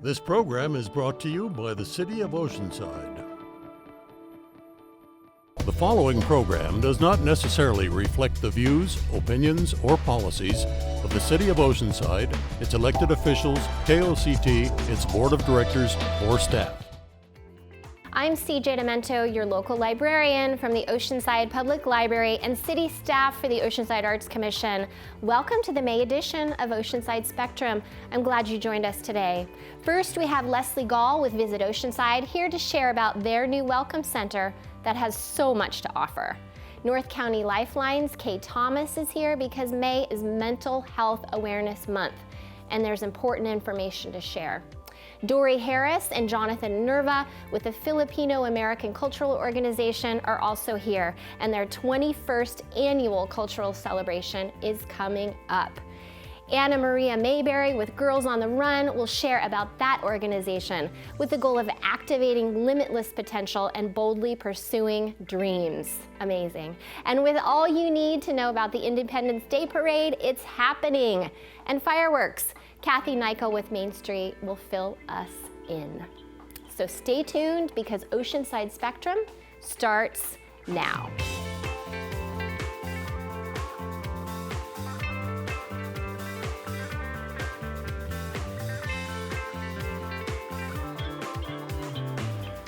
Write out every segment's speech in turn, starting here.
This program is brought to you by the City of Oceanside. The following program does not necessarily reflect the views, opinions, or policies of the City of Oceanside, its elected officials, KOCT, its board of directors, or staff. I'm CJ Demento, your local librarian from the Oceanside Public Library and city staff for the Oceanside Arts Commission. Welcome to the May edition of Oceanside Spectrum. I'm glad you joined us today. First, we have Leslie Gall with Visit Oceanside here to share about their new Welcome Center that has so much to offer. North County Lifelines' Kay Thomas is here because May is Mental Health Awareness Month, and there's important information to share. Dory Harris and Jonathan Nerva with the Filipino American Cultural Organization are also here, and their 21st annual cultural celebration is coming up. Anna Maria Mayberry with Girls on the Run will share about that organization with the goal of activating limitless potential and boldly pursuing dreams. Amazing. And with all you need to know about the Independence Day Parade, it's happening. And fireworks. Kathy Nyko with MainStreet will fill us in. So stay tuned because Oceanside Spectrum starts now.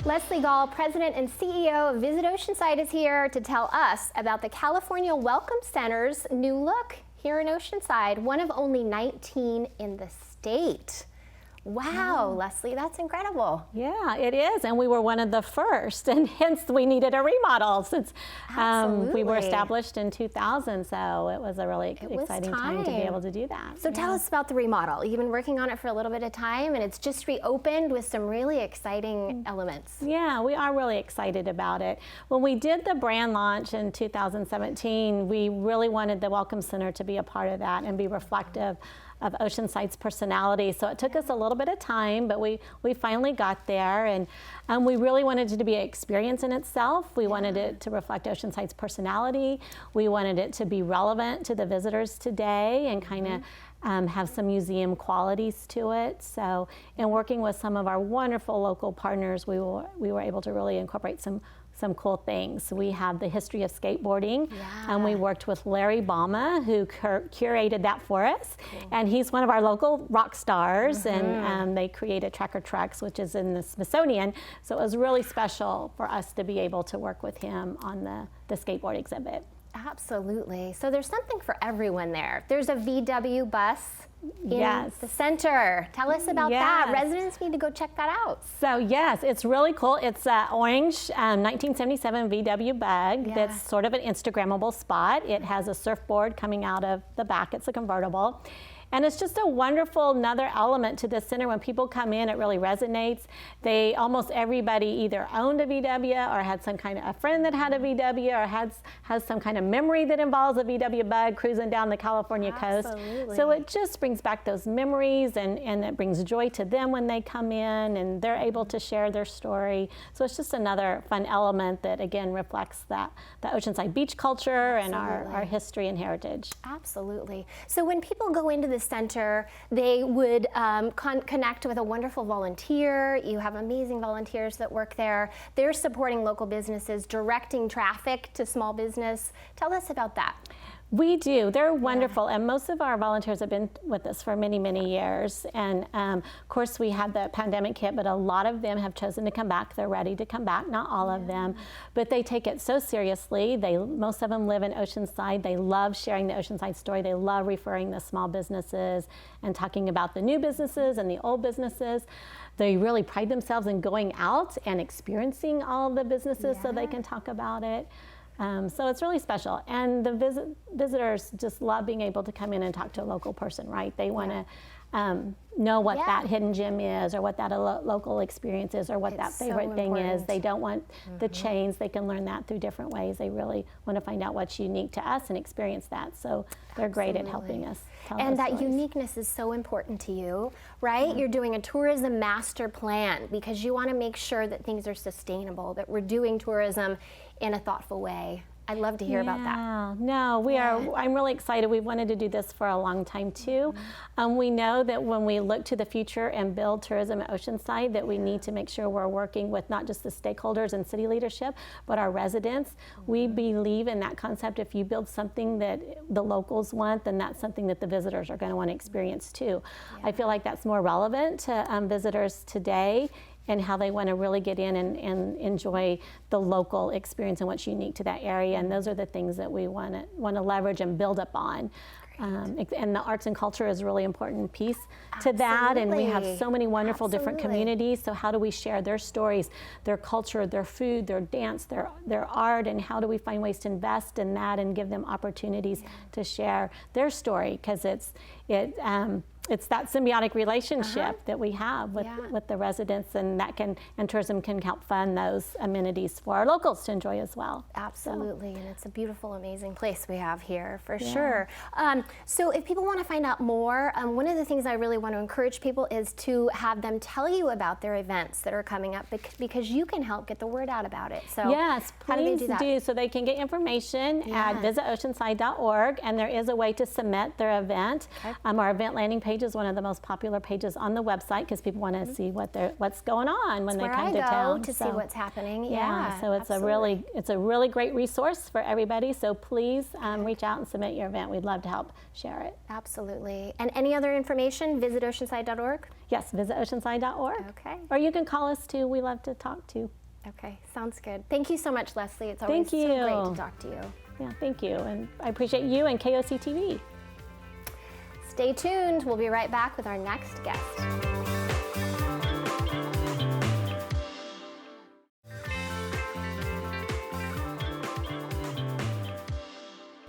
Leslie Gall, President and CEO of Visit Oceanside, is here to tell us about the California Welcome Center's new look here in Oceanside, one of only 19 in the state. Wow, Leslie, that's incredible. Yeah, it is, and we were one of the first, and hence we needed a remodel since we were established in 2000, so it was a really exciting time to be able to do that. So tell us about the remodel. You've been working on it for a little bit of time, and it's just reopened with some really exciting elements. Yeah, we are really excited about it. When we did the brand launch in 2017, we really wanted the Welcome Center to be a part of that and be reflective of Oceanside's personality. So it took us a little bit of time, but we finally got there, and we really wanted it to be an experience in itself. We wanted it to reflect Oceanside's personality. We wanted it to be relevant to the visitors today and kind of have some museum qualities to it. So in working with some of our wonderful local partners, we were able to really incorporate some cool things. We have the history of skateboarding, and we worked with Larry Bama, who curated that for us. And he's one of our local rock stars, and they created Tracker Trucks, which is in the Smithsonian. So it was really special for us to be able to work with him on the skateboard exhibit. Absolutely. So there's something for everyone there. There's a VW bus in the center. Tell us about that. Residents need to go check that out. So yes, it's really cool. It's an orange 1977 VW bug that's sort of an Instagrammable spot. It has a surfboard coming out of the back. It's a convertible. And it's just a wonderful another element to the center. When people come in, it really resonates. Almost everybody either owned a VW or had some kind of a friend that had a VW or has some kind of memory that involves a VW bug cruising down the California coast. So it just brings back those memories, and it brings joy to them when they come in and they're able to share their story. So it's just another fun element that again reflects the Oceanside beach culture and our history and heritage. Absolutely. So when people go into the center, they would connect with a wonderful volunteer. You have amazing volunteers that work there. They're supporting local businesses, directing traffic to small business. Tell us about that. We do. They're wonderful, and most of our volunteers have been with us for many, many years. And of course, we had the pandemic hit, but a lot of them have chosen to come back. They're ready to come back. Not all of them, but they take it so seriously. Most of them live in Oceanside. They love sharing the Oceanside story. They love referring to small businesses and talking about the new businesses and the old businesses. They really pride themselves in going out and experiencing all the businesses so they can talk about it. So it's really special, and the visitors just love being able to come in and talk to a local person, right? They want to know what that hidden gem is, or what that local experience is, or what that favorite thing is. They don't want the chains. They can learn that through different ways. They really want to find out what's unique to us and experience that. So they're great at helping us tell And that stories. uniqueness is so important to you, right? You're doing a tourism master plan because you want to make sure that things are sustainable, that we're doing tourism in a thoughtful way. I'd love to hear about that. No, I'm really excited. We've wanted to do this for a long time too. We know that when we look to the future and build tourism at Oceanside, that we need to make sure we're working with not just the stakeholders and city leadership, but our residents. We believe in that concept. If you build something that the locals want, then that's something that the visitors are going to want to experience too. I feel like that's more relevant to visitors today, and how they want to really get in and enjoy the local experience and what's unique to that area. And those are the things that we want to leverage and build up on. And the arts and culture is a really important piece to that. And we have so many wonderful different communities. So how do we share their stories, their culture, their food, their dance, their art, and how do we find ways to invest in that and give them opportunities to share their story? Because it's that symbiotic relationship that we have with the residents, and tourism can help fund those amenities for our locals to enjoy as well. Absolutely, and it's a beautiful, amazing place we have here for sure. So if people want to find out more, one of the things I really want to encourage people is to have them tell you about their events that are coming up, because you can help get the word out about it. So yes, how do they please do that? do. So they can get information at visitoceanside.org, and there is a way to submit their event. Our event landing page is one of the most popular pages on the website, because people want to see what's going on when they come to town. To see what's happening. So it's a really great resource for everybody. So please reach out and submit your event. We'd love to help share it. Absolutely. And any other information, visit oceanside.org? Yes, visit oceanside.org. Okay. Or you can call us too. We love to talk to. Okay, sounds good. Thank you so much, Leslie. It's always so great to talk to you. Yeah, thank you. And I appreciate you and KOCT TV. Stay tuned. We'll be right back with our next guest.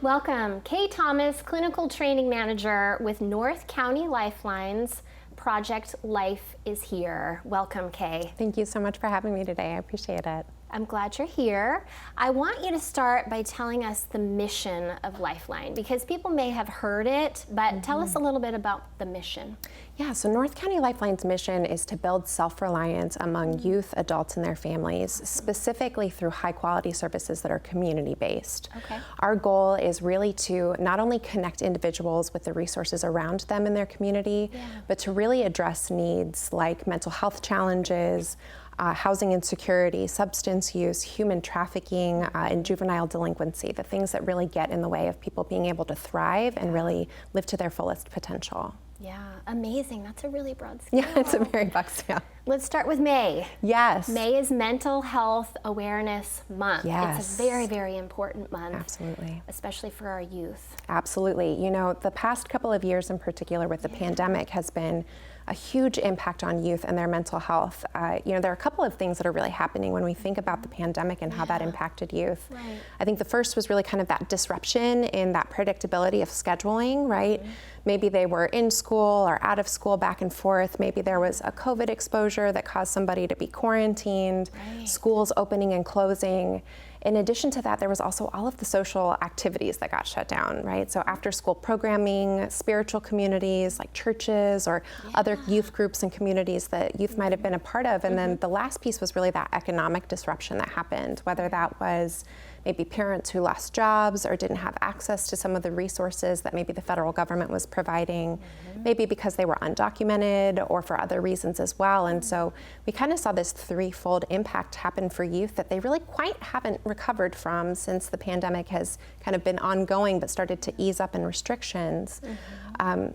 Welcome, Kay Thomas, Clinical Training Manager with North County Lifelines. Project Life is here. Welcome, Kay. Thank you so much for having me today. I appreciate it. I'm glad you're here. I want you to start by telling us the mission of Lifeline, because people may have heard it, but tell us a little bit about the mission. Yeah, so North County Lifeline's mission is to build self-reliance among youth, adults, and their families, specifically through high-quality services that are community-based. Okay. Our goal is really to not only connect individuals with the resources around them in their community, but to really address needs like mental health challenges, housing insecurity, substance use, human trafficking, and juvenile delinquency, the things that really get in the way of people being able to thrive and really live to their fullest potential. Yeah, amazing. That's a really broad scale. Yeah, it's a very broad scale. Let's start with May. Yes. May is Mental Health Awareness Month. Yes. It's a very, very important month. Absolutely. Especially for our youth. Absolutely. You know, the past couple of years in particular with the pandemic has been a huge impact on youth and their mental health. You know, there are a couple of things that are really happening when we think about the pandemic and how that impacted youth. Right. I think the first was really kind of that disruption in that predictability of scheduling, right? Maybe they were in school or out of school back and forth. Maybe there was a COVID exposure that caused somebody to be quarantined, schools opening and closing. In addition to that, there was also all of the social activities that got shut down, right? So after school programming, spiritual communities like churches or other youth groups and communities that youth might have been a part of. And then the last piece was really that economic disruption that happened, whether that was maybe parents who lost jobs or didn't have access to some of the resources that maybe the federal government was providing, maybe because they were undocumented or for other reasons as well. And so we kind of saw this threefold impact happen for youth that they really quite haven't recovered from since the pandemic has kind of been ongoing but started to ease up in restrictions.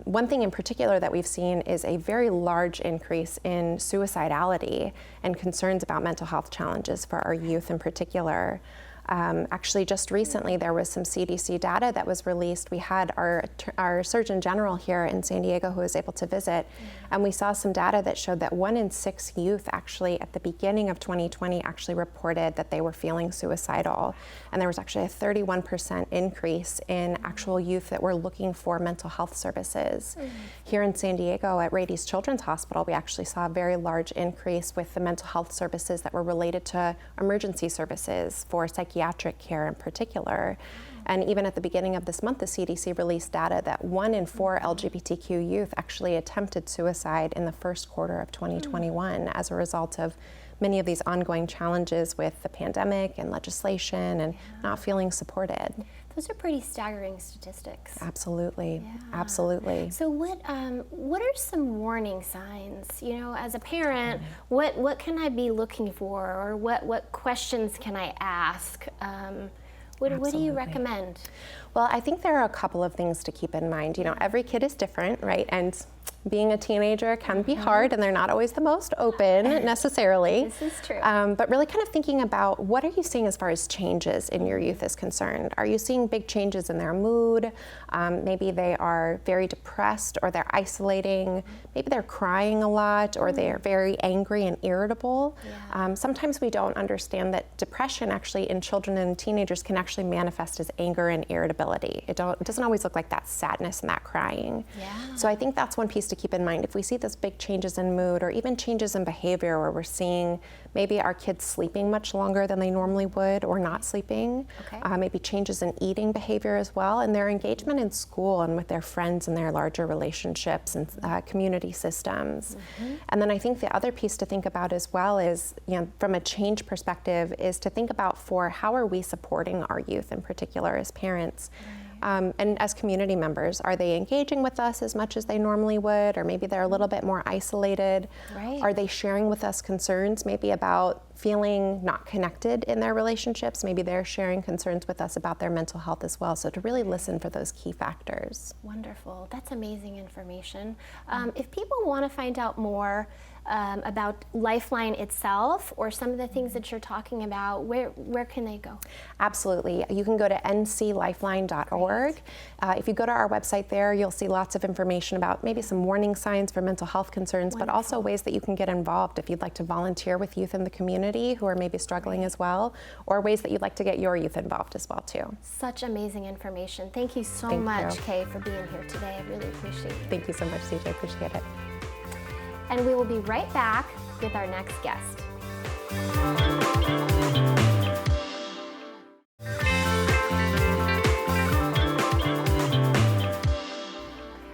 One thing in particular that we've seen is a very large increase in suicidality and concerns about mental health challenges for our youth in particular. Actually, just recently, there was some CDC data that was released. We had our Surgeon General here in San Diego who was able to visit, and we saw some data that showed that 1 in 6 youth actually at the beginning of 2020 actually reported that they were feeling suicidal. And there was actually a 31% increase in actual youth that were looking for mental health services. Here in San Diego at Rady's Children's Hospital, we actually saw a very large increase with the mental health services that were related to emergency services for psychiatric care in particular. And even at the beginning of this month, the CDC released data that 1 in 4 LGBTQ youth actually attempted suicide in the first quarter of 2021 as a result of many of these ongoing challenges with the pandemic and legislation and not feeling supported. Those are pretty staggering statistics. Absolutely, absolutely. So what are some warning signs? You know, as a parent, what can I be looking for, or what questions can I ask? What do you recommend? Well, I think there are a couple of things to keep in mind. You know, every kid is different, right? And being a teenager can be hard, and they're not always the most open necessarily. This is true. But really kind of thinking about, what are you seeing as far as changes in your youth is concerned? Are you seeing big changes in their mood? Maybe they are very depressed, or they're isolating. Maybe they're crying a lot, or they're very angry and irritable. Sometimes we don't understand that depression actually in children and teenagers can actually manifest as anger and irritability. It doesn't always look like that sadness and that crying. So I think that's one piece to keep in mind. If we see those big changes in mood, or even changes in behavior, where we're seeing maybe our kids sleeping much longer than they normally would, or not sleeping, maybe changes in eating behavior as well, and their engagement in school and with their friends and their larger relationships and community systems. And then I think the other piece to think about as well is, you know, from a change perspective, is to think about how are we supporting our youth in particular as parents. And as community members, are they engaging with us as much as they normally would, or maybe they're a little bit more isolated? Are they sharing with us concerns maybe about feeling not connected in their relationships? Maybe they're sharing concerns with us about their mental health as well. So to really listen for those key factors. Wonderful. That's amazing information. If people want to find out more about Lifeline itself, or some of the things that you're talking about, where can they go? Absolutely. You can go to nclifeline.org. If you go to our website there, you'll see lots of information about maybe some warning signs for mental health concerns, but also ways that you can get involved if you'd like to volunteer with youth in the community who are maybe struggling as well, or ways that you'd like to get your youth involved as well too. Such amazing information. Thank you so much, Kay, for being here today. I really appreciate it. Thank you so much, CJ. Appreciate it. And we will be right back with our next guest.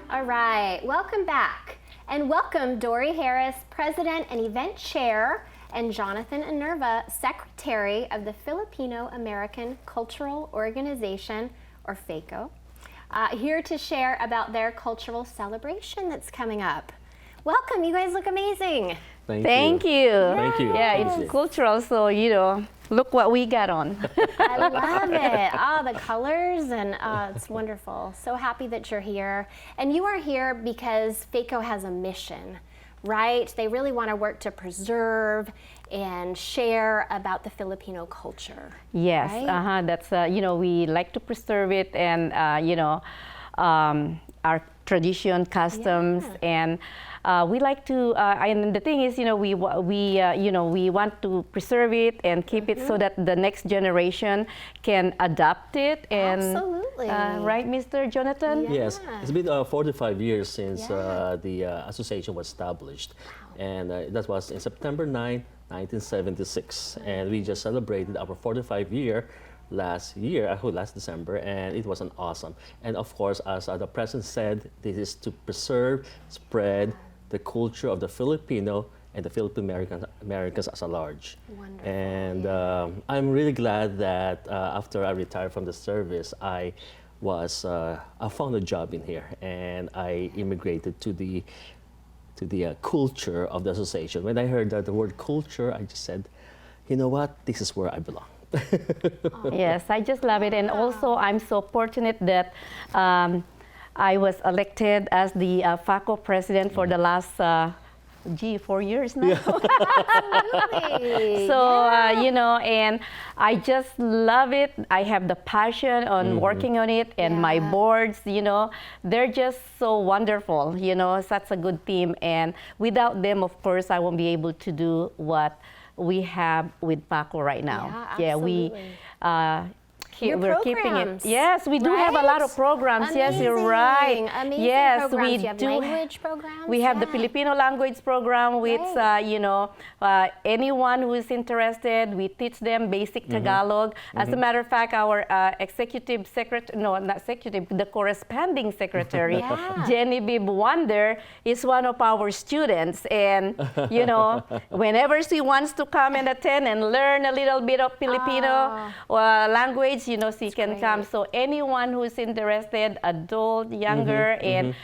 All right, welcome back. And welcome Dory Harris, President and Event Chair, and Jonathan Inerva, Secretary of the Filipino American Cultural Organization, or FACO, here to share about their cultural celebration that's coming up. Welcome, you guys look amazing. Thank you. Thank you. Yeah, it's cultural, so, you know, look what we got on. I love it. Oh, the colors, and it's wonderful. So happy that you're here. And you are here because FACO has a mission, right? They really want to work to preserve and share about the Filipino culture. Yes, right? That's, you know, we like to preserve it, and, you know, our tradition, customs, and we like to, and the thing is, you know, we want to preserve it and keep it so that the next generation can adopt it. And absolutely. Right, Mr. Jonathan? Yes, it's been 45 years since the association was established, and that was in September 9, 1976, and we just celebrated our 45 year last December, and it was awesome. And of course, as the president said, this is to preserve, spread the culture of the Filipino and the Filipino Americans as a large. Wonderful. And I'm really glad that after I retired from the service, I found a job in here, and I immigrated to the culture of the association. When I heard the word culture, I just said, you know what, this is where I belong. Yes, I just love it. And also, I'm so fortunate that I was elected as the FACO president for the last 4 years now. Absolutely. So, you know, and I just love it. I have the passion on working on it, and my boards, you know, they're just so wonderful, you know, such a good team. And without them, of course, I won't be able to do what we have with FACO right now. Yeah, absolutely. We Your we're keeping it. programs, Yes, we do have a lot of programs. Yes, you're right. Amazing Yes, programs. we You have do. language programs? We have the Yeah. Filipino language program, which Right. anyone who is interested, we teach them basic Tagalog. As a matter of fact, our executive secretary, no, not executive, the corresponding secretary, Yeah. Genevieve Wonder, is one of our students. And, whenever she wants to come and attend and learn a little bit of Filipino language, she can come. great. So anyone who's interested, adult, younger, and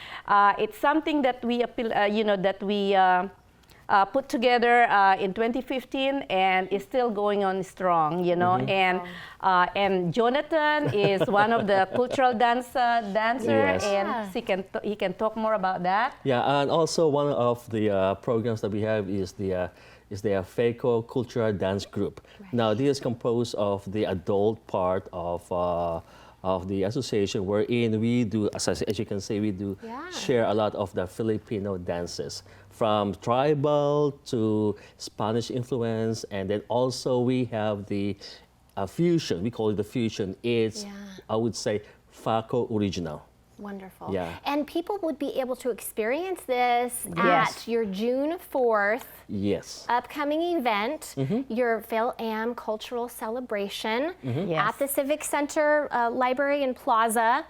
it's something that we appeal, put together in 2015 and is still going on strong, and Jonathan is one of the cultural dancer, Yes. and he can talk more about that. Yeah, and also one of the programs that we have is the FECO Cultural Dance Group. Now, this is composed of the adult part of the association, wherein we do, as you can see, we do share a lot of the Filipino dances, from tribal to Spanish influence, and then also we have the fusion. We call it the fusion. It's, I would say, FACO original. Wonderful. Yeah. And people would be able to experience this Yes. at your June 4th Yes. upcoming event, your Phil-Am Cultural Celebration Yes. at the Civic Center Library and Plaza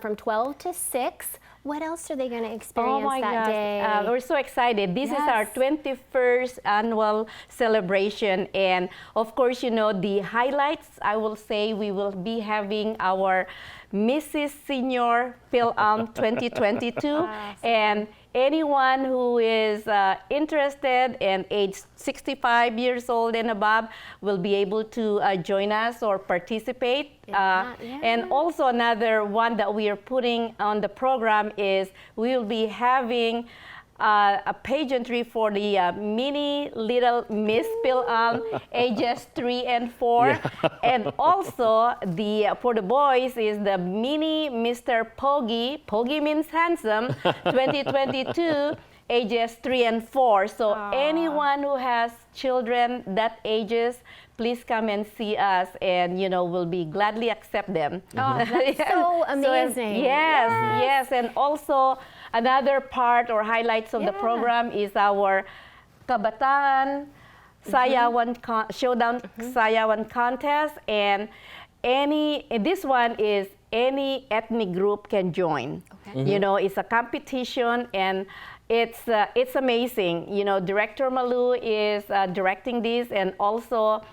from 12 to 6. What else are they going to experience that day? We're so excited. This is our Yes. 21st annual celebration. And of course, the highlights, I will say we will be having our Mrs. Senior Phil-Am 2022. And anyone who is interested and age 65 years old and above will be able to join us or participate. And also another one that we are putting on the program is we will be having a pageantry for the mini little Miss Phil-Am ages 3 and 4. And also for the boys is the mini Mr. Pogi. Pogi means handsome, 2022, ages 3 and 4. So anyone who has children that ages, please come and see us, and we'll be gladly accept them. Oh, that's so amazing. Yes. And also another part or highlights of the program is our Kabataan Sayawan Showdown Sayawan contest, and this one is any ethnic group can join. Okay. It's a competition, and it's amazing. Director Malu is directing this, and also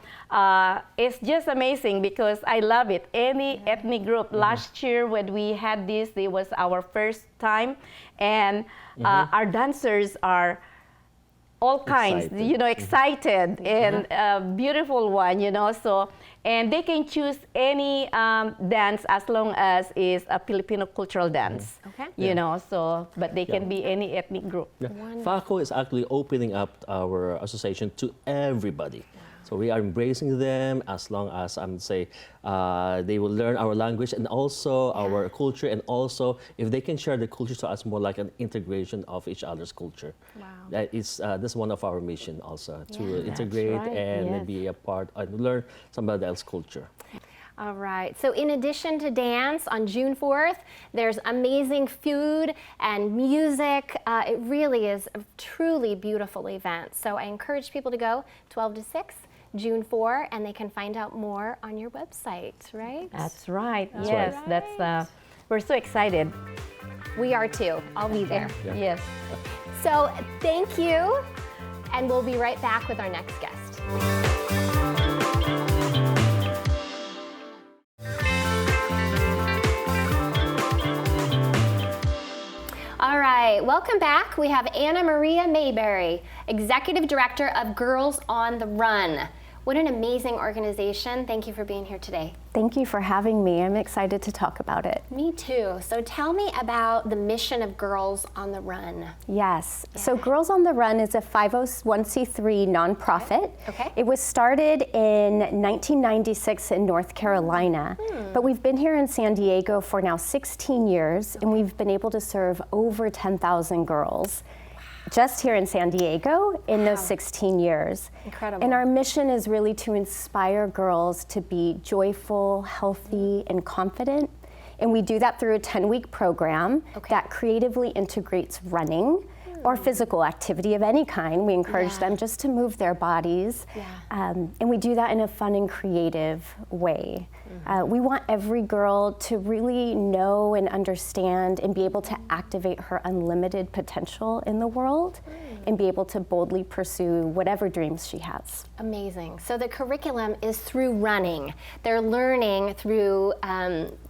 it's just amazing because I love it. Any ethnic group. Last year when we had this, it was our first time, and our dancers are all kinds, excited and beautiful one, so, and they can choose any dance as long as it's a Filipino cultural dance, so, but they can be any ethnic group. Yeah. FACO is actually opening up our association to everybody. So we are embracing them as long as they will learn our language and also our culture, and also if they can share the culture to us, more like an integration of each other's culture. Wow. That's one of our mission also, to integrate and be a part and learn somebody else's culture. All right. So in addition to dance on June 4th, there's amazing food and music. It really is a truly beautiful event. So I encourage people to go 12 to 6. June 4, and they can find out more on your website, right? That's right. That's yes, right. that's. We're so excited. We are too. I'll be there. Yeah. Yes. So thank you, and we'll be right back with our next guest. All right, welcome back. We have Anna Maria Mayberry, Executive Director of Girls on the Run. What an amazing organization. Thank you for being here today. Thank you for having me. I'm excited to talk about it. Me too. So tell me about the mission of Girls on the Run. Yes. So Girls on the Run is a 501c3 nonprofit. Okay. It was started in 1996 in North Carolina, but we've been here in San Diego for now 16 years, and we've been able to serve over 10,000 girls. just here in San Diego in those 16 years. Incredible. And our mission is really to inspire girls to be joyful, healthy, and confident. And we do that through a 10-week program that creatively integrates running or physical activity of any kind. We encourage them just to move their bodies. And we do that in a fun and creative way. We want every girl to really know and understand and be able to activate her unlimited potential in the world and be able to boldly pursue whatever dreams she has. Amazing. So the curriculum is through running. They're learning through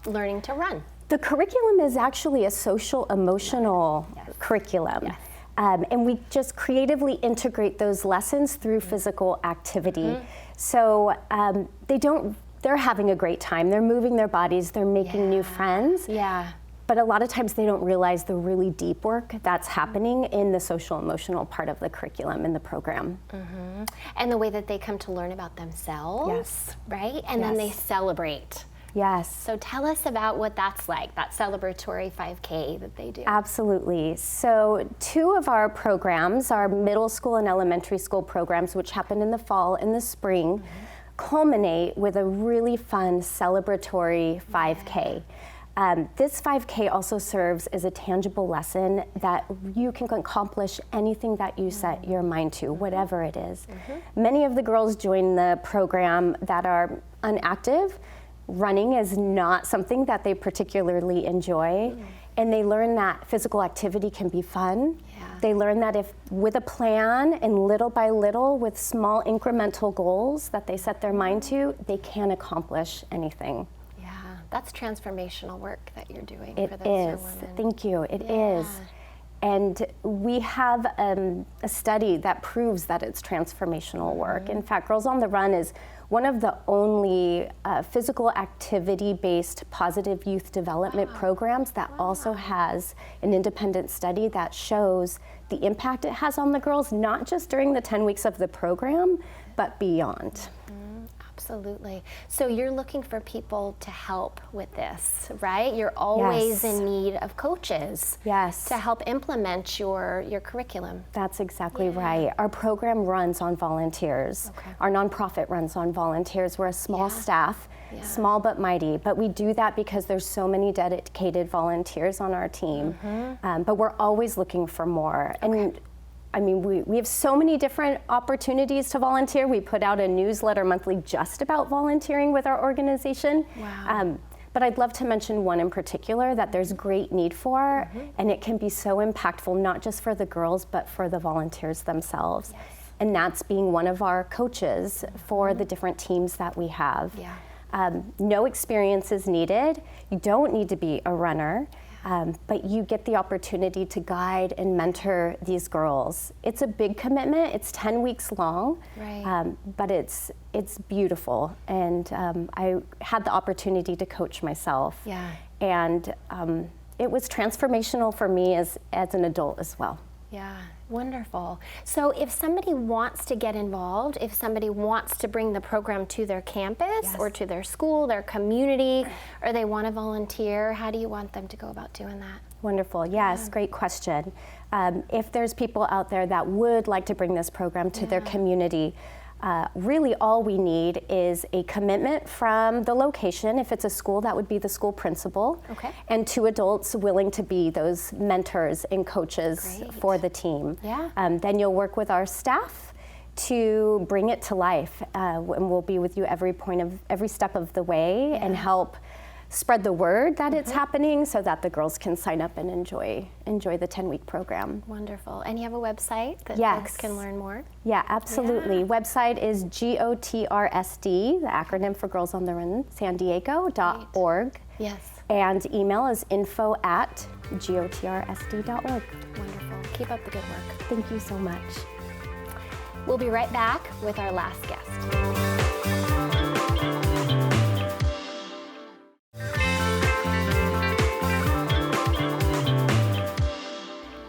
learning to run. The curriculum is actually a social emotional curriculum. And we just creatively integrate those lessons through physical activity. So they're having a great time. They're moving their bodies, they're making new friends. But a lot of times they don't realize the really deep work that's happening in the social emotional part of the curriculum in the program. And the way that they come to learn about themselves, right? And then they celebrate. Yes. So tell us about what that's like, that celebratory 5K that they do. Absolutely. So 2 of our programs, our middle school and elementary school programs, which happen in the fall and the spring, culminate with a really fun celebratory 5K. This 5K also serves as a tangible lesson that you can accomplish anything that you set your mind to, whatever it is. Many of the girls join the program that are unactive. Running is not something that they particularly enjoy, and they learn that physical activity can be fun. They learn that if with a plan and little by little with small incremental goals that they set their mind to, they can accomplish anything. That's transformational work that you're doing for those young women. Thank you. It is. And we have a study that proves that it's transformational work. In fact, Girls on the Run is one of the only physical activity-based positive youth development programs that also has an independent study that shows the impact it has on the girls, not just during the 10 weeks of the program, but beyond. Absolutely. So you're looking for people to help with this, right? You're always in need of coaches to help implement your curriculum. That's exactly right. Our program runs on volunteers. Our nonprofit runs on volunteers. We're a small staff, small but mighty, but we do that because there's so many dedicated volunteers on our team. But we're always looking for more. And I mean, we have so many different opportunities to volunteer. We put out a newsletter monthly just about volunteering with our organization. But I'd love to mention one in particular that there's great need for, and it can be so impactful, not just for the girls, but for the volunteers themselves. And that's being one of our coaches for the different teams that we have. No experience is needed. You don't need to be a runner. But you get the opportunity to guide and mentor these girls. It's a big commitment. It's 10 weeks long, but it's beautiful. And I had the opportunity to coach myself. And it was transformational for me as an adult as well. Wonderful. So if somebody wants to get involved, if somebody wants to bring the program to their campus or to their school, their community, or they want to volunteer, how do you want them to go about doing that? Wonderful. Yes, great question. If there's people out there that would like to bring this program to their community, really all we need is a commitment from the location. If it's a school, that would be the school principal, and 2 adults willing to be those mentors and coaches for the team. Then you'll work with our staff to bring it to life, and we'll be with you every step of the way and help spread the word that it's happening so that the girls can sign up and enjoy the 10-week program. Wonderful. And you have a website that folks can learn more? Yeah, absolutely. Website is GOTRSD, the acronym for Girls on the Run, San Diego.org. And email is info@gotsd.org. Wonderful. Keep up the good work. Thank you so much. We'll be right back with our last guest.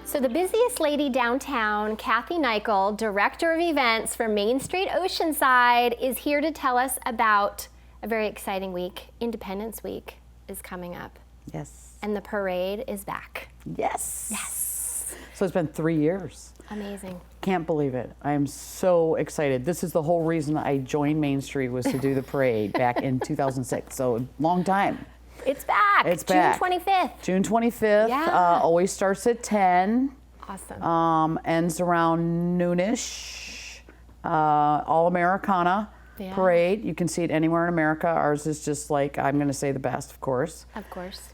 So the busiest lady downtown, Kathy Nichol, Director of Events for MainStreet Oceanside, is here to tell us about a very exciting week. Independence Week is coming up. Yes. And the parade is back. Yes. Yes. So it's been 3 years. Amazing. Can't believe it. I am so excited. This is the whole reason I joined MainStreet, was to do the parade back in 2006. So long time. It's back. It's June back. 25th. June 25th. Yeah. Always starts at 10. Awesome. Ends around noonish. All Americana parade. You can see it anywhere in America. Ours is just like, I'm going to say the best, of course. Of course.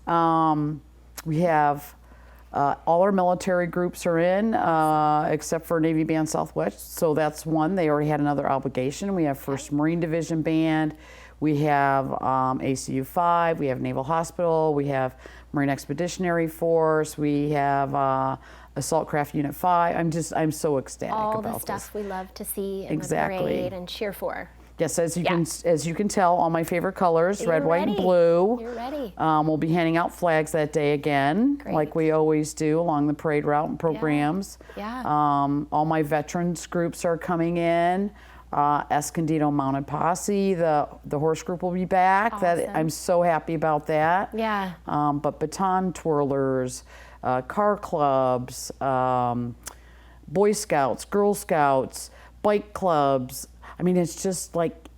We have all our military groups are in, except for Navy Band Southwest. So that's one. They already had another obligation. We have 1st Marine Division Band. We have ACU 5. We have Naval Hospital. We have Marine Expeditionary Force. We have Assault Craft Unit 5. I'm so ecstatic all about the stuff this. we love to see in Exactly. the parade and cheer for. Yes, as you can tell, all my favorite colors, red, white, and ready. blue. You're ready. We'll be handing out flags that day again, Great. like we always do along the parade route and programs. Yeah. All my veterans groups are coming in. Escondido Mounted Posse, the horse group will be back. Awesome. I'm so happy about that. Yeah. But baton twirlers, car clubs, Boy Scouts, Girl Scouts, bike clubs. I mean, it's just like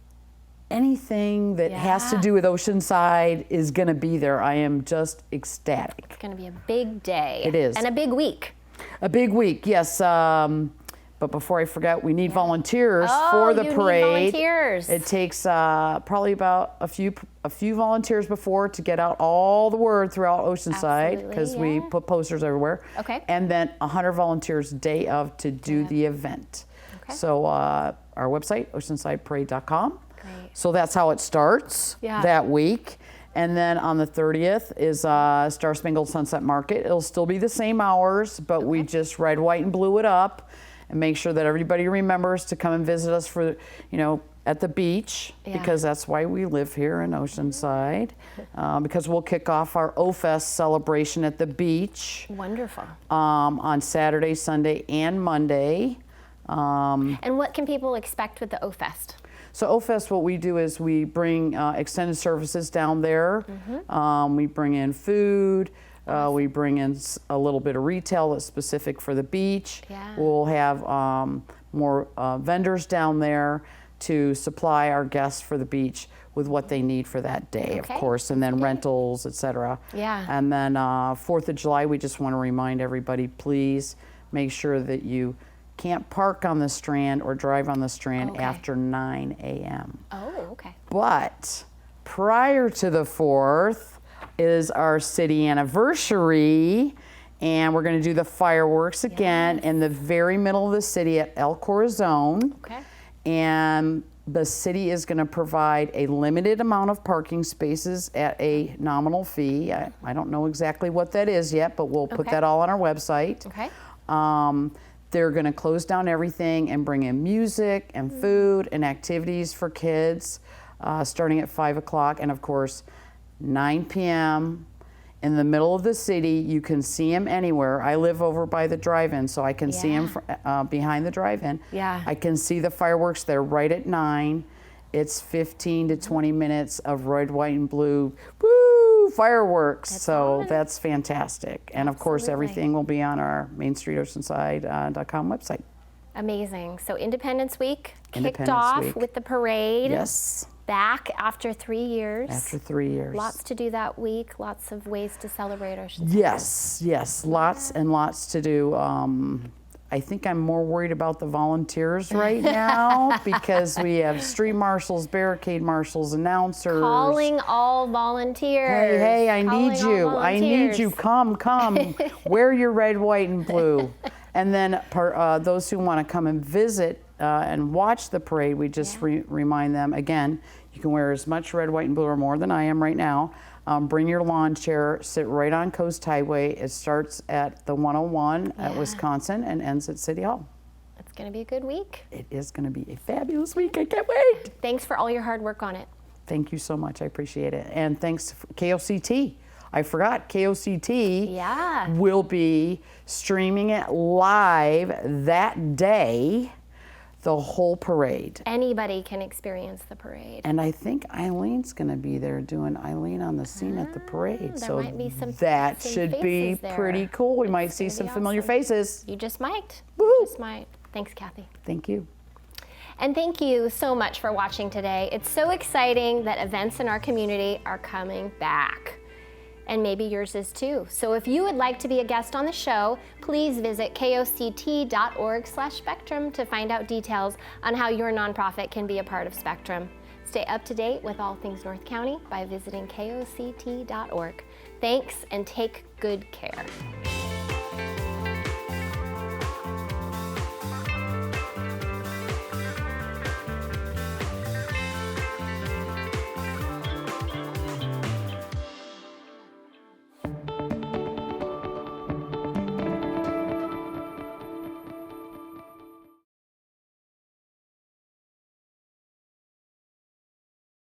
anything that has to do with Oceanside is going to be there. I am just ecstatic. It's going to be a big day. It is. And a big week. A big week, yes. But before I forget, we need volunteers for the you parade. need volunteers. It takes probably about a few volunteers before to get out all the word throughout Oceanside, because we put posters everywhere. Okay. And then 100 volunteers day of to do the event. Okay. So our website, oceansideparade.com. Great. So that's how it starts that week. And then on the 30th is Star Spangled Sunset Market. It'll still be the same hours, but we just red, white, and blue it up and make sure that everybody remembers to come and visit us for, at the beach, because that's why we live here in Oceanside, because we'll kick off our O-Fest celebration at the beach. Wonderful. On Saturday, Sunday, and Monday. And what can people expect with the O-Fest? So O-Fest, what we do is we bring extended services down there. We bring in food. We bring in a little bit of retail that's specific for the beach. Yeah. We'll have more vendors down there to supply our guests for the beach with what they need for that day, of course, and then rentals, etc. Yeah. And then 4th of July, we just want to remind everybody, please make sure that you can't park on the Strand or drive on the Strand after 9 a.m. Oh, okay. But prior to the 4th is our city anniversary, and we're going to do the fireworks again in the very middle of the city at El Corazon. Okay. And the city is going to provide a limited amount of parking spaces at a nominal fee. I don't know exactly what that is yet, but we'll put that all on our website. Okay. They're going to close down everything and bring in music and food and activities for kids starting at 5 o'clock. And of course, 9 p.m. in the middle of the city. You can see them anywhere. I live over by the drive-in, so I can see them behind the drive-in. Yeah. I can see the fireworks there right at 9. It's 15 to 20 minutes of red, white, and blue. Woo! Fireworks. That's fantastic. And of course, everything will be on our MainStreetOceanside.com website. Amazing. So Independence Week kicked Independence off Week. with the parade. Yes. Back after 3 years. After 3 years. Lots to do that week. Lots of ways to celebrate Oceanside. Yes. Lots and lots to do. I think I'm more worried about the volunteers right now because we have street marshals, barricade marshals, announcers. Calling all volunteers. Hey, I Calling need all you. I need you. volunteers. Come. Wear your red, white, and blue. And then those who want to come and visit and watch the parade, we just remind them, again, you can wear as much red, white, and blue or more than I am right now. Bring your lawn chair, sit right on Coast Highway. It starts at the 101 at Wisconsin and ends at City Hall. It's going to be a good week. It is going to be a fabulous week. I can't wait. Thanks for all your hard work on it. Thank you so much. I appreciate it. And thanks to KOCT. I forgot, KOCT will be streaming it live that day the whole parade. Anybody can experience the parade. And I think Eileen's going to be there doing Eileen on the Scene at the parade. There so might be some should be faces there. pretty cool. We might see gonna some be familiar awesome. faces. You just might. Woohoo. You just might. Thanks, Kathy. Thank you. And thank you so much for watching today. It's so exciting that events in our community are coming back. And maybe yours is too. So if you would like to be a guest on the show, please visit koct.org/Spectrum to find out details on how your nonprofit can be a part of Spectrum. Stay up to date with all things North County by visiting koct.org. Thanks and take good care.